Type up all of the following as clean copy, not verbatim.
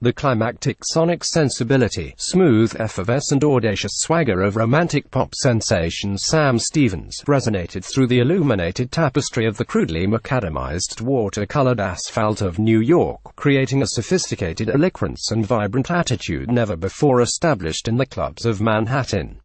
The climactic sonic sensibility, smooth effervescent audacious swagger of romantic pop sensation Sam Stevens resonated through the illuminated tapestry of the crudely macadamized watercolored asphalt of New York, creating a sophisticated eloquence and vibrant attitude never before established in the clubs of Manhattan.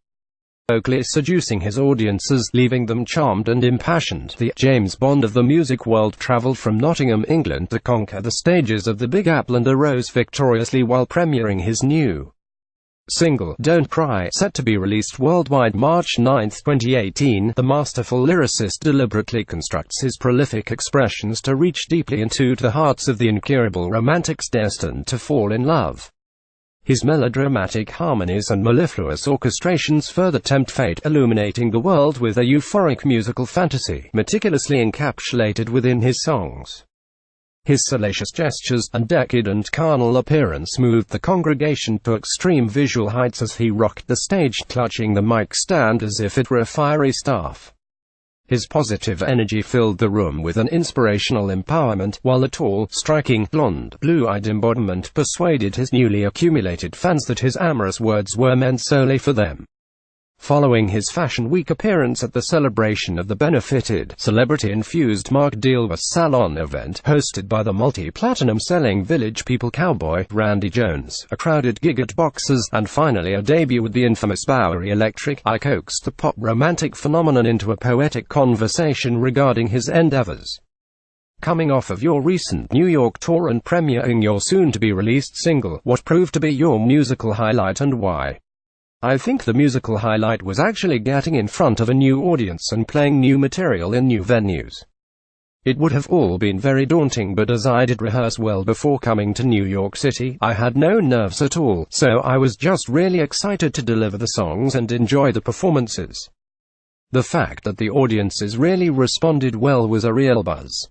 Vocally seducing his audiences, leaving them charmed and impassioned, the James Bond of the music world traveled from Nottingham, England to conquer the stages of the Big Apple and arose victoriously while premiering his new single, Don't Cry, set to be released worldwide March 9, 2018. The masterful lyricist deliberately constructs his prolific expressions to reach deeply into the hearts of the incurable romantics destined to fall in love. His melodramatic harmonies and mellifluous orchestrations further tempt fate, illuminating the world with a euphoric musical fantasy, meticulously encapsulated within his songs. His salacious gestures and decadent carnal appearance moved the congregation to extreme visual heights as he rocked the stage, clutching the mic stand as if it were a fiery staff. His positive energy filled the room with an inspirational empowerment, while the tall, striking, blonde, blue-eyed embodiment persuaded his newly accumulated fans that his amorous words were meant solely for them. Following his Fashion Week appearance at the celebration of the benefited, celebrity-infused Mark Dealwas Salon event, hosted by the multi-platinum selling Village People cowboy, Randy Jones, a crowded gig at Boxers, and finally a debut with the infamous Bowery Electric, I coaxed the pop romantic phenomenon into a poetic conversation regarding his endeavors. Coming off of your recent New York tour and premiering your soon-to-be-released single, what proved to be your musical highlight and why? I think the musical highlight was actually getting in front of a new audience and playing new material in new venues. It would have all been very daunting, but as I did rehearse well before coming to New York City, I had no nerves at all, so I was just really excited to deliver the songs and enjoy the performances. The fact that the audiences really responded well was a real buzz.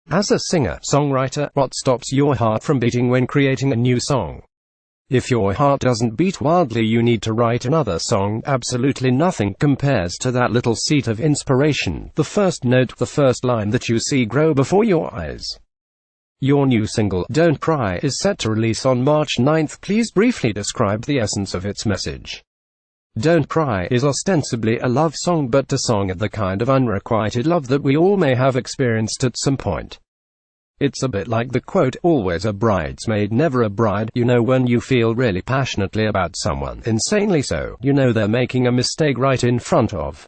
As a singer-songwriter, what stops your heart from beating when creating a new song? If your heart doesn't beat wildly, you need to write another song. Absolutely nothing compares to that little seed of inspiration, the first note, the first line that you see grow before your eyes. Your new single, Don't Cry, is set to release on March 9. Please briefly describe the essence of its message. Don't Cry is ostensibly a love song, but a song of the kind of unrequited love that we all may have experienced at some point. It's a bit like the quote, always a bridesmaid, never a bride. You know when you feel really passionately about someone, insanely so, you know they're making a mistake right in front of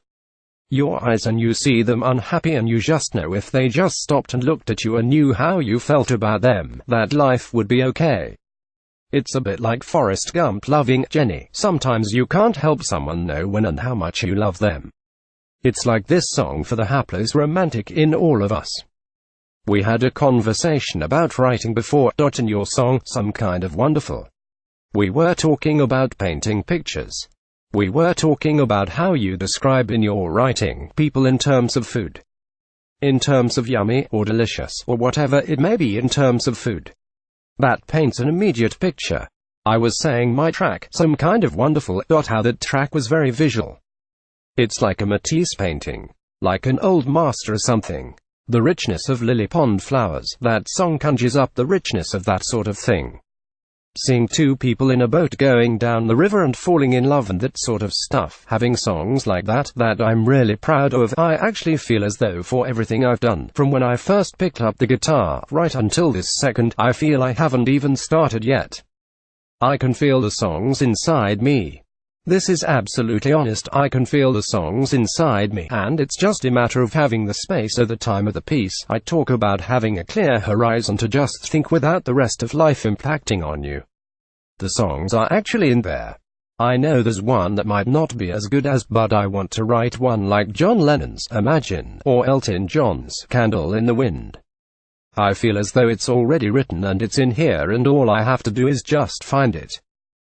your eyes and you see them unhappy and you just know if they just stopped and looked at you and knew how you felt about them, that life would be okay. It's a bit like Forrest Gump loving Jenny. Sometimes you can't help someone know when and how much you love them. It's like this song for the hapless romantic in all of us. We had a conversation about writing before, in your song, Some Kind of Wonderful. We were talking about painting pictures. We were talking about how you describe in your writing people in terms of food. In terms of yummy, or delicious, or whatever it may be in terms of food. That paints an immediate picture. I was saying my track, Some Kind of Wonderful, how that track was very visual. It's like a Matisse painting. Like an old master or something. The richness of lily pond flowers, that song conjures up the richness of that sort of thing. Seeing two people in a boat going down the river and falling in love and that sort of stuff. Having songs like that I'm really proud of. I actually feel as though for everything I've done, from when I first picked up the guitar, right until this second, I feel I haven't even started yet. I can feel the songs inside me. This is absolutely honest, I can feel the songs inside me, and it's just a matter of having the space or the time of the piece. I talk about having a clear horizon to just think without the rest of life impacting on you. The songs are actually in there. I know there's one that might not be as good as, but I want to write one like John Lennon's Imagine, or Elton John's Candle in the Wind. I feel as though it's already written and it's in here and all I have to do is just find it.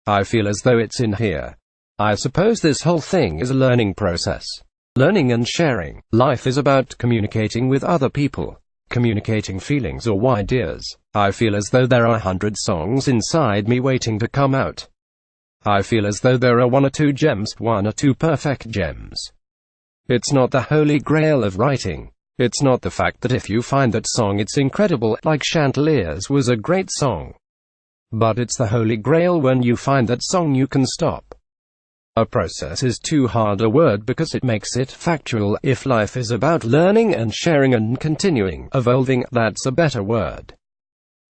I feel as though it's in here. I suppose this whole thing is a learning process. Learning and sharing. Life is about communicating with other people. Communicating feelings or ideas. I feel as though there are 100 songs inside me waiting to come out. I feel as though there are one or two gems, one or two perfect gems. It's not the holy grail of writing. It's not the fact that if you find that song it's incredible, like Chandelier's was a great song. But it's the holy grail when you find that song you can stop. A process is too hard a word because it makes it factual. If life is about learning and sharing and continuing, evolving, that's a better word.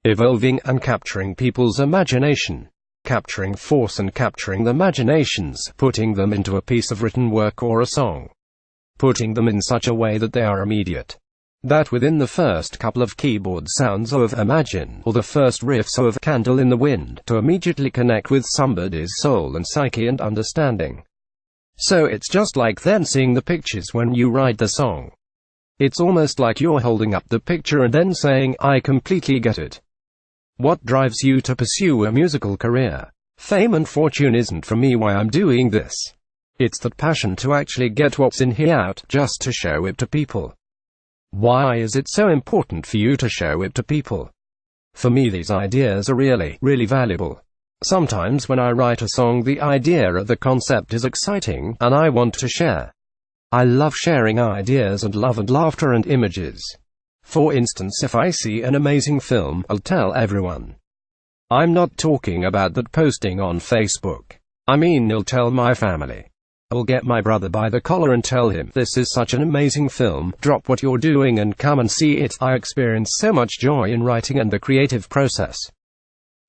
Evolving and capturing people's imagination. Capturing force and capturing the imaginations, putting them into a piece of written work or a song. Putting them in such a way that they are immediate. That within the first couple of keyboard sounds of Imagine, or the first riffs of Candle in the Wind, to immediately connect with somebody's soul and psyche and understanding. So it's just like then seeing the pictures when you write the song. It's almost like you're holding up the picture and then saying, I completely get it. What drives you to pursue a musical career? Fame and fortune isn't for me why I'm doing this. It's that passion to actually get what's in here out, just to show it to people. Why is it so important for you to show it to people? For me, these ideas are really valuable. Sometimes when I write a song, the idea or the concept is exciting, and I want to share. I love sharing ideas and love and laughter and images. For instance, if I see an amazing film, I'll tell everyone. I'm not talking about that posting on Facebook. I mean, I'll tell my family. I'll get my brother by the collar and tell him, this is such an amazing film, drop what you're doing and come and see it. I experience so much joy in writing and the creative process.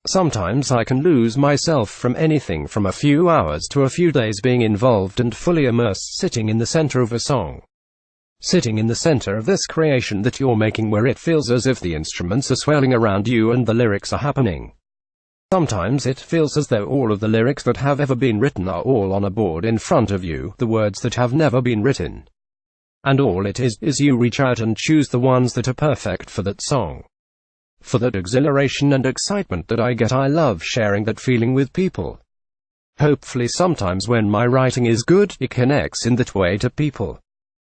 Sometimes I can lose myself from anything from a few hours to a few days being involved and fully immersed, sitting in the center of a song. Sitting in the center of this creation that you're making, where it feels as if the instruments are swelling around you and the lyrics are happening. Sometimes it feels as though all of the lyrics that have ever been written are all on a board in front of you, the words that have never been written. And all it is you reach out and choose the ones that are perfect for that song. For that exhilaration and excitement that I get, I love sharing that feeling with people. Hopefully sometimes when my writing is good, it connects in that way to people.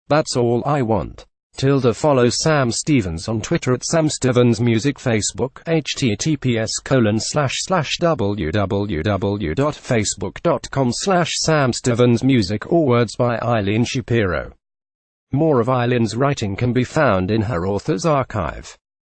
That's all I want. Follow Sam Stevens on Twitter at Sam Stevens Music, Facebook, https://www.facebook.com/Sam Stevens Music, or words by Eileen Shapiro. More of Eileen's writing can be found in her author's archive.